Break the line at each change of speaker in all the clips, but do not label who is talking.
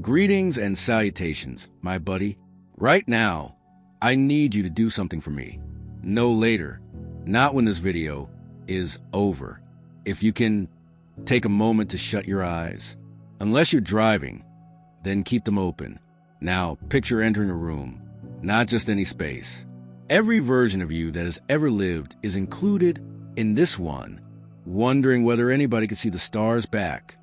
Greetings and salutations, my buddy. Right now, I need you to do something for me. No later, not when this video is over. If you can take a moment to shut your eyes. Unless you're driving, then keep them open. Now, picture entering a room, not just any space. Every version of you that has ever lived is included in this one, wondering whether anybody could see the stars back.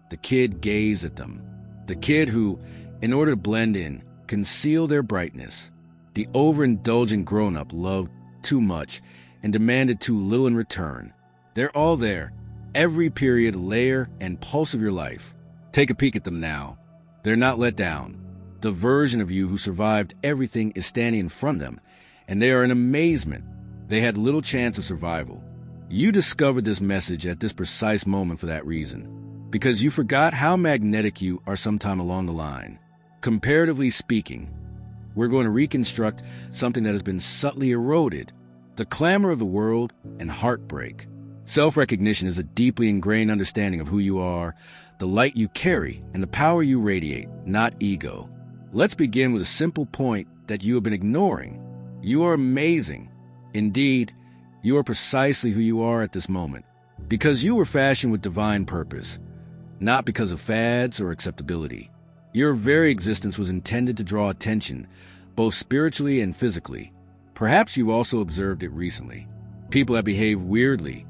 The kid gazed at them. The kid who, in order to blend in, concealed their brightness. The overindulgent grown-up loved too much and demanded too little in return. They're all there, every period, layer, and pulse of your life. Take a peek at them now. They're not let down. The version of you who survived everything is standing in front of them, and they are in amazement. They had little chance of survival. You discovered this message at this precise moment for that reason, because you forgot how magnetic you are sometime along the line. Comparatively speaking, we're going to reconstruct something that has been subtly eroded, the clamor of the world and heartbreak. Self-recognition is a deeply ingrained understanding of who you are, the light you carry, and the power you radiate, not ego. Let's begin with a simple point that you have been ignoring. You are amazing. Indeed, you are precisely who you are at this moment, because you were fashioned with divine purpose, not because of fads or acceptability. Your very existence was intended to draw attention, both spiritually and physically. Perhaps you've also observed it recently. People that behave weirdly,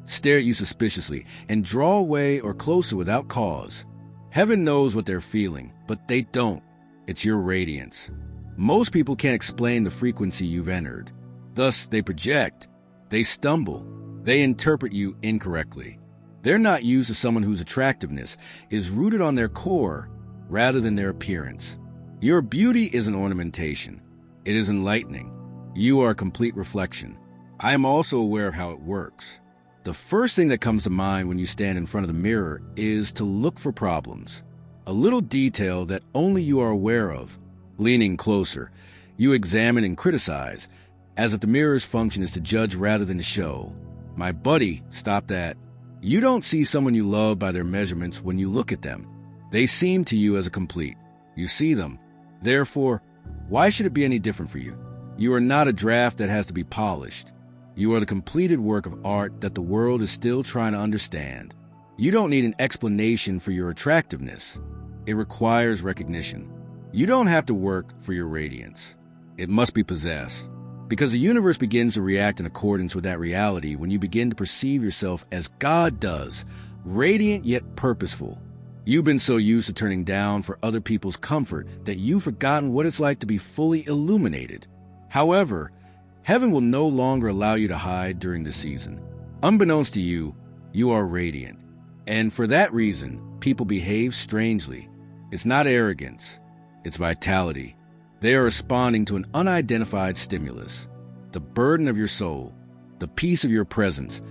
stare at you suspiciously, and draw away or closer without cause. Heaven knows what they're feeling, but they don't. It's your radiance. Most people can't explain the frequency you've entered. Thus, they project. They stumble. They interpret you incorrectly. They're not used to someone whose attractiveness is rooted on their core rather than their appearance. Your beauty is an ornamentation. It is enlightening. You are a complete reflection. I am also aware of how it works. The first thing that comes to mind when you stand in front of the mirror is to look for problems. A little detail that only you are aware of. Leaning closer, you examine and criticize, as if the mirror's function is to judge rather than to show. My buddy, stop that. You don't see someone you love by their measurements when you look at them. They seem to you as a complete. You see them. Therefore, why should it be any different for you? You are not a draft that has to be polished. You are the completed work of art that the world is still trying to understand. You don't need an explanation for your attractiveness. It requires recognition. You don't have to work for your radiance. It must be possessed. Because the universe begins to react in accordance with that reality when you begin to perceive yourself as God does, radiant yet purposeful. You've been so used to turning down for other people's comfort that you've forgotten what it's like to be fully illuminated. However, heaven will no longer allow you to hide during the season. Unbeknownst to you, you are radiant. And for that reason, people behave strangely. It's not arrogance. It's vitality. They are responding to an unidentified stimulus. The burden of your soul, the peace of your presence,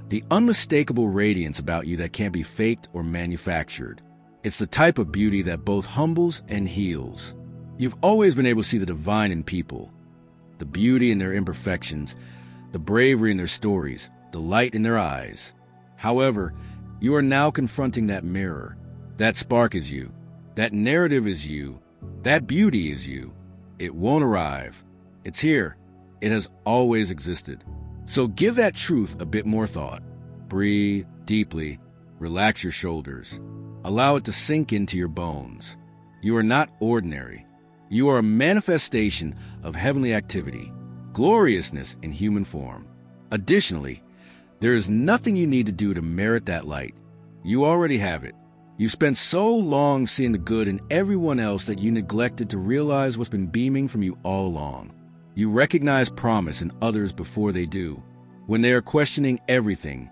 the unmistakable radiance about you that can't be faked or manufactured. It's the type of beauty that both humbles and heals. You've always been able to see the divine in people, the beauty in their imperfections, the bravery in their stories, the light in their eyes. However, you are now confronting that mirror. That spark is you. That narrative is you. That beauty is you. It won't arrive. It's here. It has always existed. So give that truth a bit more thought. Breathe deeply. Relax your shoulders. Allow it to sink into your bones. You are not ordinary. You are a manifestation of heavenly activity, gloriousness in human form. Additionally, there is nothing you need to do to merit that light. You already have it. You spent so long seeing the good in everyone else that you neglected to realize what's been beaming from you all along. You recognize promise in others before they do. When they are questioning everything,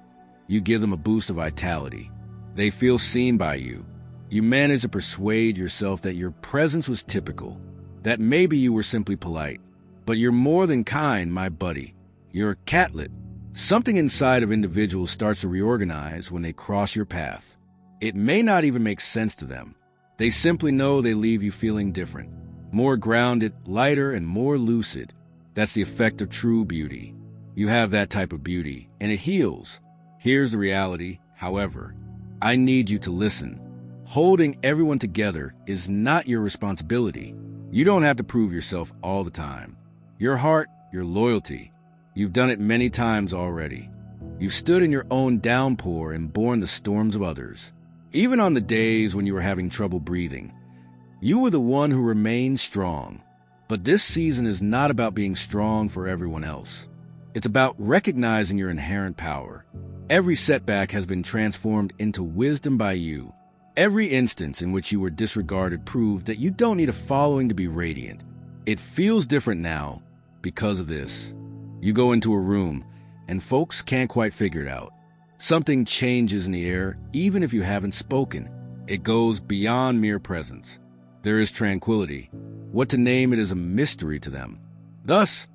you give them a boost of vitality. They feel seen by you. You manage to persuade yourself that your presence was typical, that maybe you were simply polite. But you're more than kind, my buddy. You're a catlet. Something inside of individuals starts to reorganize when they cross your path. It may not even make sense to them. They simply know they leave you feeling different, more grounded, lighter, and more lucid. That's the effect of true beauty. You have that type of beauty, and it heals. Here's the reality, however. I need you to listen. Holding everyone together is not your responsibility. You don't have to prove yourself all the time. Your heart, your loyalty. You've done it many times already. You've stood in your own downpour and borne the storms of others. Even on the days when you were having trouble breathing, you were the one who remained strong. But this season is not about being strong for everyone else. It's about recognizing your inherent power. Every setback has been transformed into wisdom by you. Every instance in which you were disregarded proved that you don't need a following to be radiant. It feels different now because of this. You go into a room, and folks can't quite figure it out. Something changes in the air, even if you haven't spoken. It goes beyond mere presence. There is tranquility. What to name it is a mystery to them. Thus,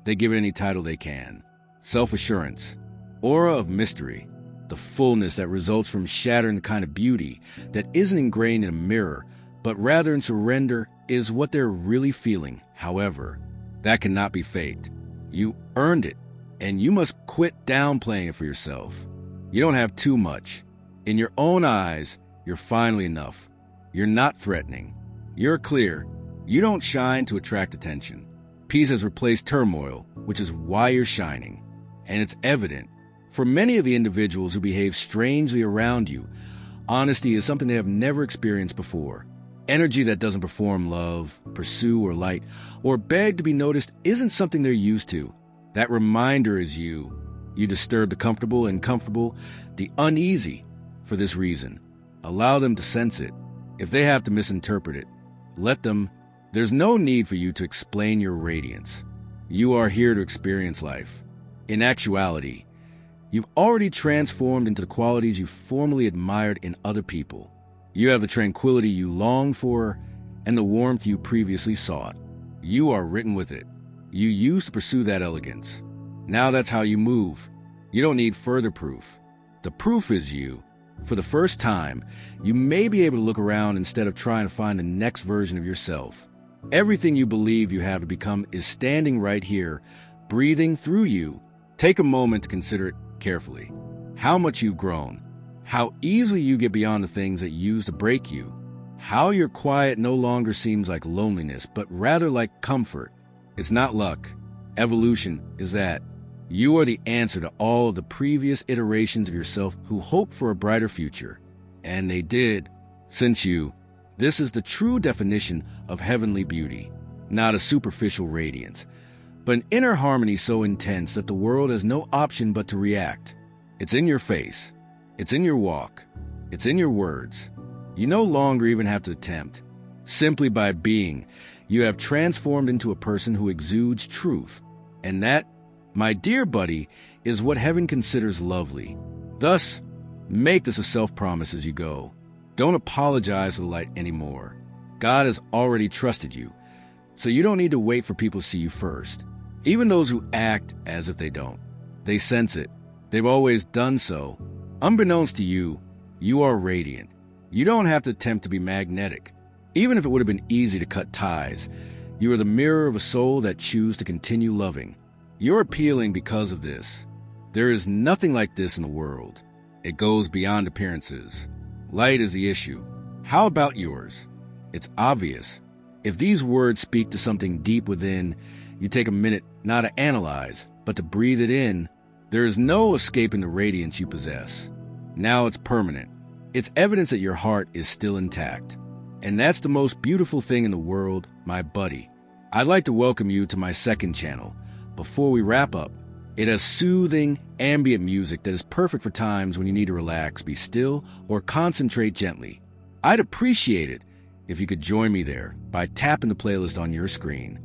they give it any title they can. Self-assurance, aura of mystery, the fullness that results from shattering the kind of beauty that isn't ingrained in a mirror, but rather in surrender, is what they're really feeling. However, that cannot be faked. You earned it, and you must quit downplaying it for yourself. You don't have too much. In your own eyes, you're finally enough. You're not threatening. You're clear. You don't shine to attract attention. Peace has replaced turmoil, which is why you're shining. And it's evident. For many of the individuals who behave strangely around you, honesty is something they have never experienced before. Energy that doesn't perform love, pursue, or light, or beg to be noticed isn't something they're used to. That reminder is you. You disturb the comfortable and comfortable, the uneasy, for this reason. Allow them to sense it. If they have to misinterpret it, let them. There's no need for you to explain your radiance. You are here to experience life. In actuality, you've already transformed into the qualities you formerly admired in other people. You have the tranquility you longed for and the warmth you previously sought. You are written with it. You used to pursue that elegance. Now that's how you move. You don't need further proof. The proof is you. For the first time, you may be able to look around instead of trying to find the next version of yourself. Everything you believe you have to become is standing right here, breathing through you. Take a moment to consider it carefully. How much you've grown. How easily you get beyond the things that used to break you. How your quiet no longer seems like loneliness, but rather like comfort. It's not luck. Evolution is that. You are the answer to all of the previous iterations of yourself who hoped for a brighter future. And they did. Since you. This is the true definition of heavenly beauty. Not a superficial radiance, but an inner harmony so intense that the world has no option but to react. It's in your face. It's in your walk. It's in your words. You no longer even have to attempt. Simply by being, you have transformed into a person who exudes truth. And that, my dear buddy, is what heaven considers lovely. Thus, make this a self-promise as you go. Don't apologize for the light anymore. God has already trusted you, so you don't need to wait for people to see you first. Even those who act as if they don't. They sense it. They've always done so. Unbeknownst to you, you are radiant. You don't have to attempt to be magnetic. Even if it would have been easy to cut ties, you are the mirror of a soul that chooses to continue loving. You're appealing because of this. There is nothing like this in the world. It goes beyond appearances. Light is the issue. How about yours? It's obvious. If these words speak to something deep within, you take a minute not to analyze, but to breathe it in. There is no escaping the radiance you possess. Now it's permanent. It's evidence that your heart is still intact. And that's the most beautiful thing in the world, my buddy. I'd like to welcome you to my second channel. Before we wrap up, it has soothing, ambient music that is perfect for times when you need to relax, be still, or concentrate gently. I'd appreciate it if you could join me there by tapping the playlist on your screen.